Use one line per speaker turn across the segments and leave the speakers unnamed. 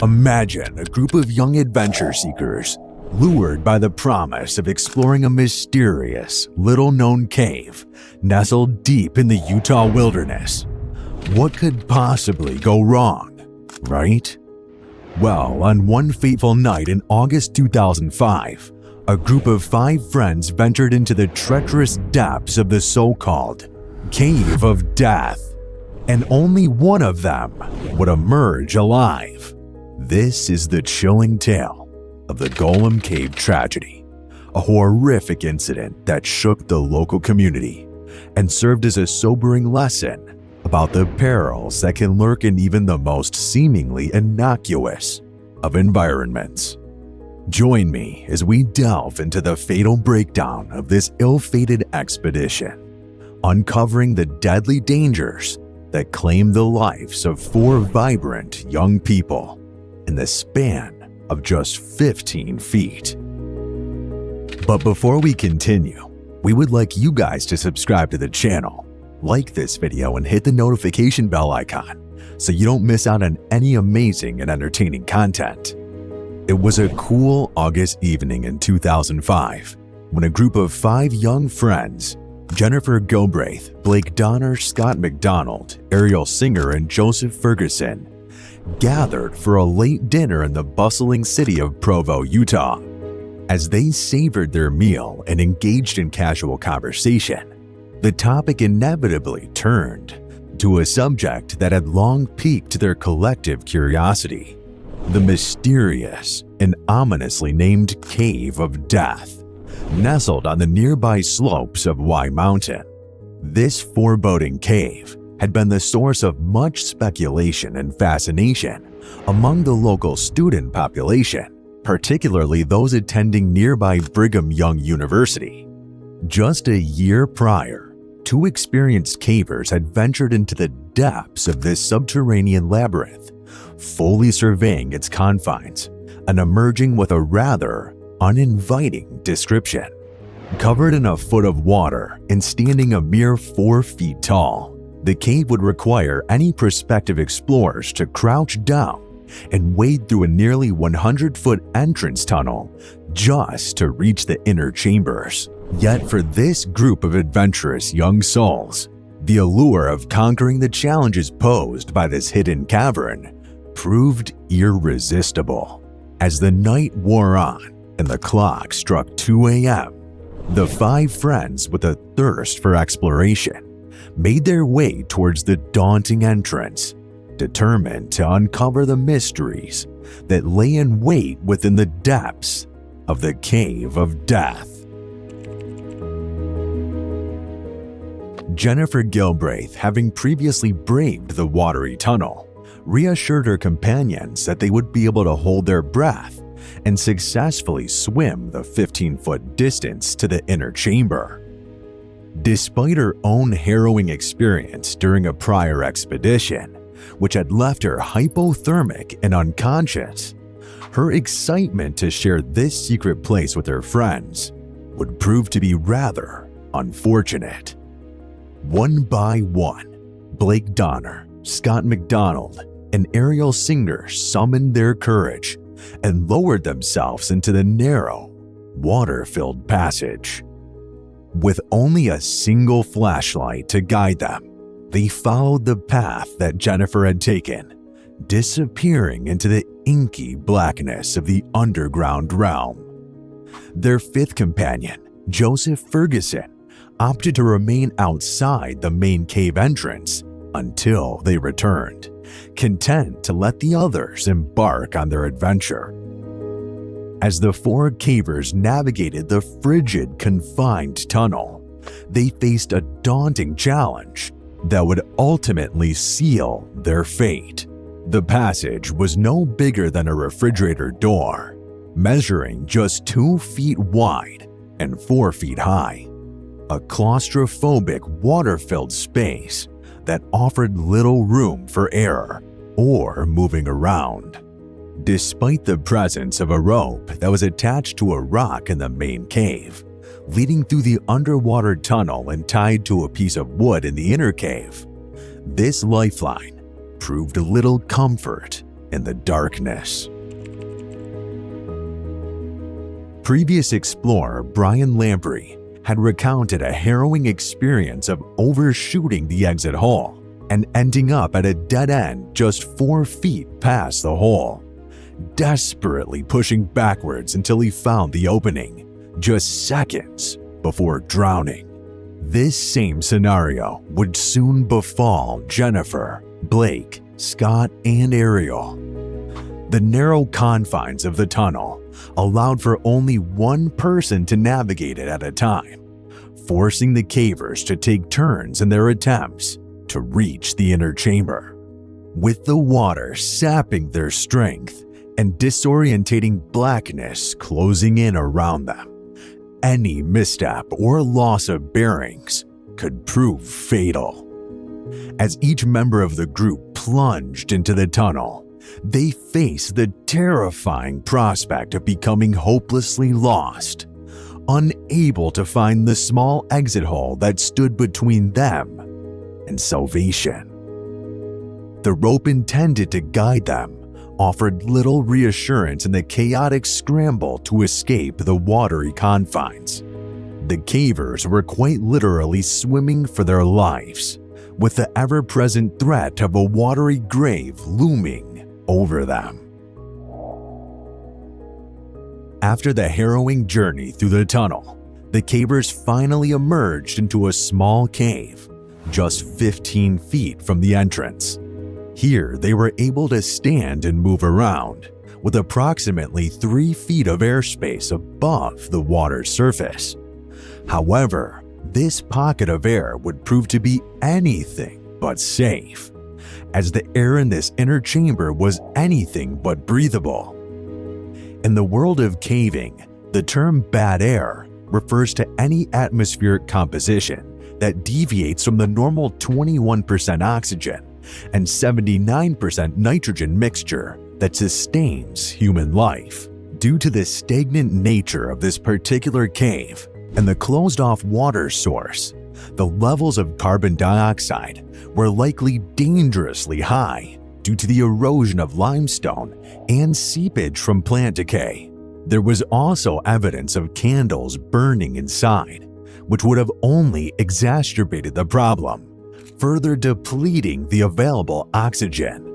Imagine a group of young adventure seekers lured by the promise of exploring a mysterious, little-known cave nestled deep in the Utah wilderness. What could possibly go wrong, right? Well, on one fateful night in August 2005, a group of 5 friends ventured into the treacherous depths of the so-called Cave of Death, and only one of them would emerge alive. This is the chilling tale of the Gollum Cave tragedy, a horrific incident that shook the local community and served as a sobering lesson about the perils that can lurk in even the most seemingly innocuous of environments. Join me as we delve into the fatal breakdown of this ill-fated expedition, uncovering the deadly dangers that claimed the lives of 4 vibrant young people in the span of just 15 feet. But before we continue, we would like you guys to subscribe to the channel, like this video, and hit the notification bell icon so you don't miss out on any amazing and entertaining content. It was a cool August evening in 2005 when a group of 5 young friends, Jennifer Gilbraith, Blake Donner, Scott McDonald, Ariel Singer, and Joseph Ferguson, gathered for a late dinner in the bustling city of Provo, Utah. As they savored their meal and engaged in casual conversation, the topic inevitably turned to a subject that had long piqued their collective curiosity: the mysterious and ominously named Cave of Death, nestled on the nearby slopes of Y Mountain. This foreboding cave had been the source of much speculation and fascination among the local student population, particularly those attending nearby Brigham Young University. Just a year prior, 2 experienced cavers had ventured into the depths of this subterranean labyrinth, fully surveying its confines and emerging with a rather uninviting description. Covered in a foot of water and standing a mere 4 feet tall, the cave would require any prospective explorers to crouch down and wade through a nearly 100-foot entrance tunnel just to reach the inner chambers. Yet for this group of adventurous young souls, the allure of conquering the challenges posed by this hidden cavern proved irresistible. As the night wore on and the clock struck 2 a.m., the 5 friends, with a thirst for exploration, made their way towards the daunting entrance, determined to uncover the mysteries that lay in wait within the depths of the Cave of Death. Jennifer Gilbraith, having previously braved the watery tunnel, reassured her companions that they would be able to hold their breath and successfully swim the 15-foot distance to the inner chamber. Despite her own harrowing experience during a prior expedition, which had left her hypothermic and unconscious, her excitement to share this secret place with her friends would prove to be rather unfortunate. One by one, Blake Donner, Scott McDonald, and Ariel Singer summoned their courage and lowered themselves into the narrow, water-filled passage. With only a single flashlight to guide them, they followed the path that Jennifer had taken, disappearing into the inky blackness of the underground realm. Their 5th companion, Joseph Ferguson, opted to remain outside the main cave entrance until they returned, content to let the others embark on their adventure. As the 4 cavers navigated the frigid, confined tunnel, they faced a daunting challenge that would ultimately seal their fate. The passage was no bigger than a refrigerator door, measuring just 2 feet wide and 4 feet high. A claustrophobic, water-filled space that offered little room for error or moving around. Despite the presence of a rope that was attached to a rock in the main cave, leading through the underwater tunnel and tied to a piece of wood in the inner cave, this lifeline proved little comfort in the darkness. Previous explorer Brian Lamprey had recounted a harrowing experience of overshooting the exit hole and ending up at a dead end just 4 feet past the hole, desperately pushing backwards until he found the opening, just seconds before drowning. This same scenario would soon befall Jennifer, Blake, Scott, and Ariel. The narrow confines of the tunnel allowed for only one person to navigate it at a time, forcing the cavers to take turns in their attempts to reach the inner chamber. With the water sapping their strength and disorientating blackness closing in around them, any misstep or loss of bearings could prove fatal. As each member of the group plunged into the tunnel, they faced the terrifying prospect of becoming hopelessly lost, unable to find the small exit hole that stood between them and salvation. The rope intended to guide them offered little reassurance in the chaotic scramble to escape the watery confines. The cavers were quite literally swimming for their lives, with the ever-present threat of a watery grave looming over them. After the harrowing journey through the tunnel, the cavers finally emerged into a small cave, just 15 feet from the entrance. Here, they were able to stand and move around, with approximately 3 feet of airspace above the water's surface. However, this pocket of air would prove to be anything but safe, as the air in this inner chamber was anything but breathable. In the world of caving, the term bad air refers to any atmospheric composition that deviates from the normal 21% oxygen and 79% nitrogen mixture that sustains human life. Due to the stagnant nature of this particular cave and the closed-off water source, the levels of carbon dioxide were likely dangerously high due to the erosion of limestone and seepage from plant decay. There was also evidence of candles burning inside, which would have only exacerbated the problem, further depleting the available oxygen.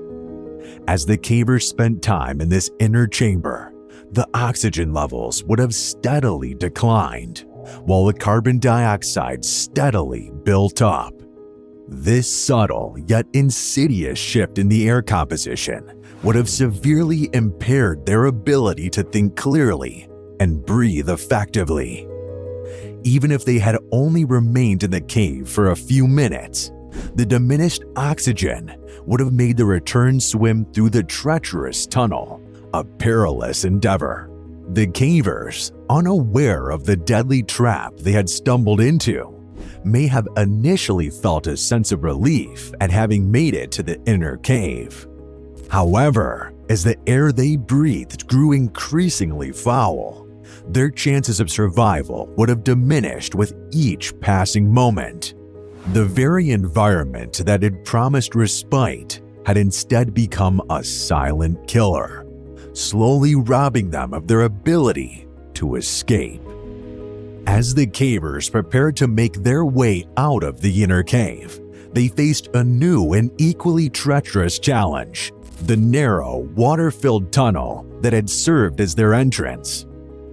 As the cavers spent time in this inner chamber, the oxygen levels would have steadily declined, while the carbon dioxide steadily built up. This subtle yet insidious shift in the air composition would have severely impaired their ability to think clearly and breathe effectively. Even if they had only remained in the cave for a few minutes, the diminished oxygen would have made the return swim through the treacherous tunnel a perilous endeavor. The cavers, unaware of the deadly trap they had stumbled into, may have initially felt a sense of relief at having made it to the inner cave. However, as the air they breathed grew increasingly foul, their chances of survival would have diminished with each passing moment. The very environment that had promised respite had instead become a silent killer, slowly robbing them of their ability to escape. As the cavers prepared to make their way out of the inner cave, they faced a new and equally treacherous challenge: the narrow, water-filled tunnel that had served as their entrance.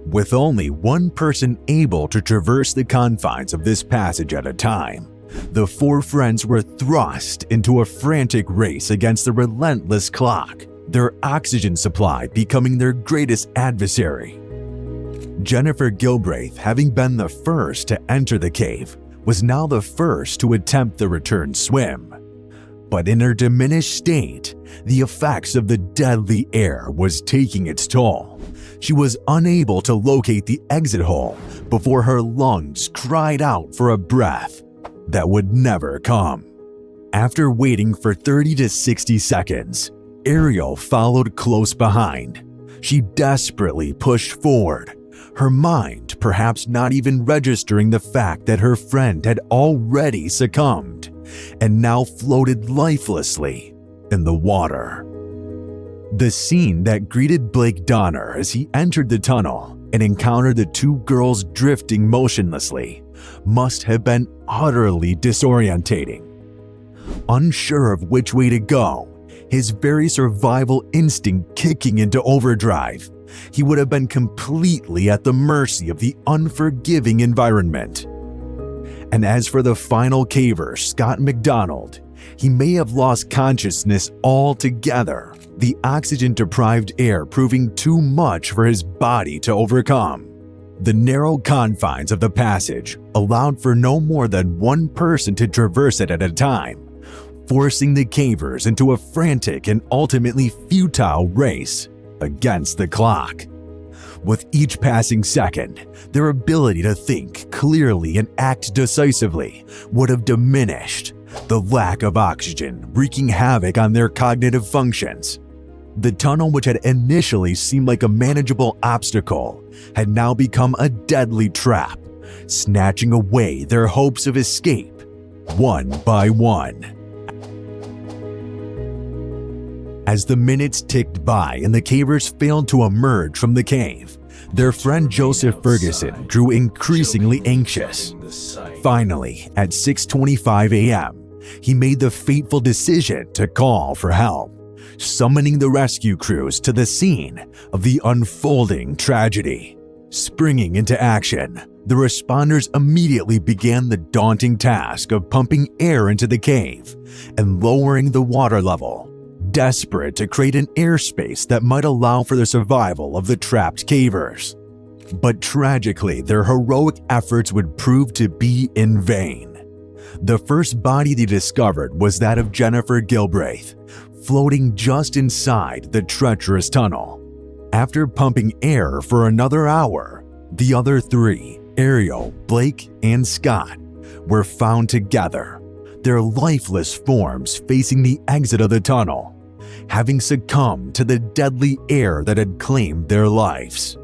With only one person able to traverse the confines of this passage at a time, the four friends were thrust into a frantic race against the relentless clock, their oxygen supply becoming their greatest adversary. Jennifer Gilbraith, having been the first to enter the cave, was now the first to attempt the return swim. But in her diminished state, the effects of the deadly air was taking its toll. She was unable to locate the exit hole before her lungs cried out for a breath that would never come. After waiting for 30 to 60 seconds, Ariel followed close behind. She desperately pushed forward, her mind perhaps not even registering the fact that her friend had already succumbed and now floated lifelessly in the water. The scene that greeted Blake Donner as he entered the tunnel and encountered the two girls drifting motionlessly must have been utterly disorientating. Unsure of which way to go, his very survival instinct kicking into overdrive, he would have been completely at the mercy of the unforgiving environment. And as for the final caver, Scott McDonald, he may have lost consciousness altogether, the oxygen-deprived air proving too much for his body to overcome. The narrow confines of the passage allowed for no more than one person to traverse it at a time, forcing the cavers into a frantic and ultimately futile race against the clock. With each passing second, their ability to think clearly and act decisively would have diminished, the lack of oxygen wreaking havoc on their cognitive functions. The tunnel, which had initially seemed like a manageable obstacle, had now become a deadly trap, snatching away their hopes of escape, one by one. As the minutes ticked by and the cavers failed to emerge from the cave, their friend Joseph Ferguson grew increasingly anxious. Finally, at 6:25 a.m., he made the fateful decision to call for help, summoning the rescue crews to the scene of the unfolding tragedy. Springing into action, the responders immediately began the daunting task of pumping air into the cave and lowering the water level, desperate to create an airspace that might allow for the survival of the trapped cavers. But tragically, their heroic efforts would prove to be in vain. The first body they discovered was that of Jennifer Gilbraith, floating just inside the treacherous tunnel. After pumping air for another hour, the other three, Ariel, Blake, and Scott, were found together, their lifeless forms facing the exit of the tunnel, having succumbed to the deadly air that had claimed their lives.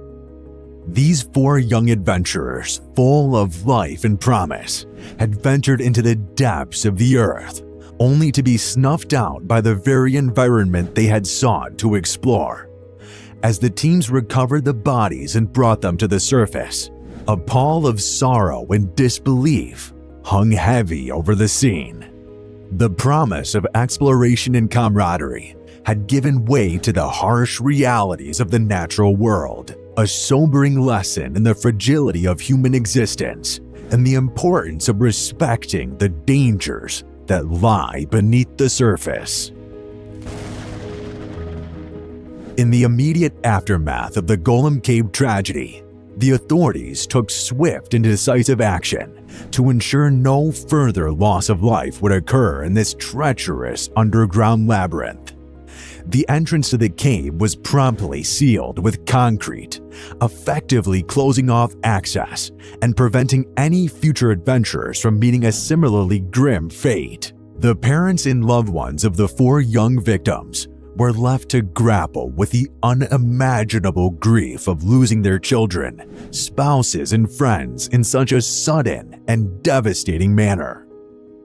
These four young adventurers, full of life and promise, had ventured into the depths of the earth, only to be snuffed out by the very environment they had sought to explore. As the teams recovered the bodies and brought them to the surface, a pall of sorrow and disbelief hung heavy over the scene. The promise of exploration and camaraderie had given way to the harsh realities of the natural world, a sobering lesson in the fragility of human existence and the importance of respecting the dangers that lie beneath the surface. In the immediate aftermath of the Gollum Cave tragedy, the authorities took swift and decisive action to ensure no further loss of life would occur in this treacherous underground labyrinth. The entrance to the cave was promptly sealed with concrete, effectively closing off access and preventing any future adventurers from meeting a similarly grim fate. The parents and loved ones of the four young victims were left to grapple with the unimaginable grief of losing their children, spouses, and friends in such a sudden and devastating manner.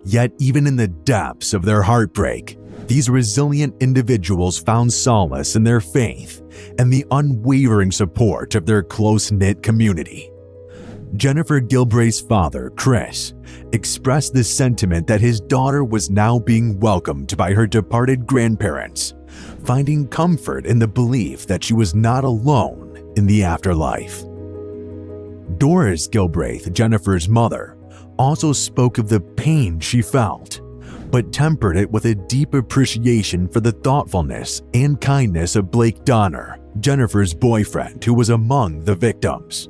Yet even in the depths of their heartbreak, these resilient individuals found solace in their faith and the unwavering support of their close-knit community. Jennifer Gilbraith's father, Chris, expressed the sentiment that his daughter was now being welcomed by her departed grandparents, finding comfort in the belief that she was not alone in the afterlife. Doris Gilbraith, Jennifer's mother, also spoke of the pain she felt, but tempered it with a deep appreciation for the thoughtfulness and kindness of Blake Donner, Jennifer's boyfriend, who was among the victims.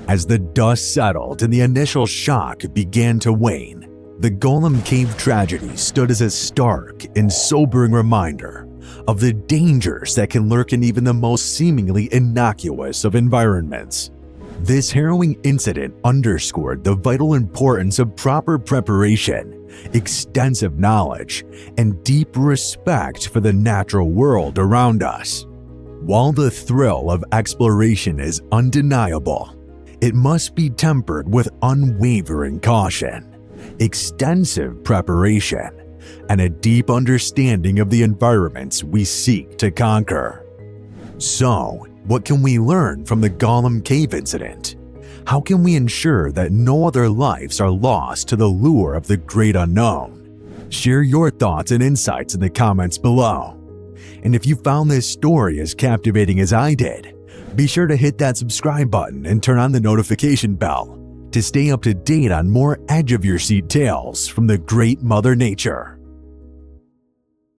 As the dust settled and the initial shock began to wane, the Gollum Cave tragedy stood as a stark and sobering reminder of the dangers that can lurk in even the most seemingly innocuous of environments. This harrowing incident underscored the vital importance of proper preparation, extensive knowledge, and deep respect for the natural world around us. While the thrill of exploration is undeniable, it must be tempered with unwavering caution, extensive preparation, and a deep understanding of the environments we seek to conquer. So, what can we learn from the Gollum cave incident? How can we ensure that no other lives are lost to the lure of the great unknown? Share your thoughts and insights in the comments below. And if you found this story as captivating as I did, be sure to hit that subscribe button and turn on the notification bell to stay up to date on more edge-of-your-seat tales from the great Mother Nature.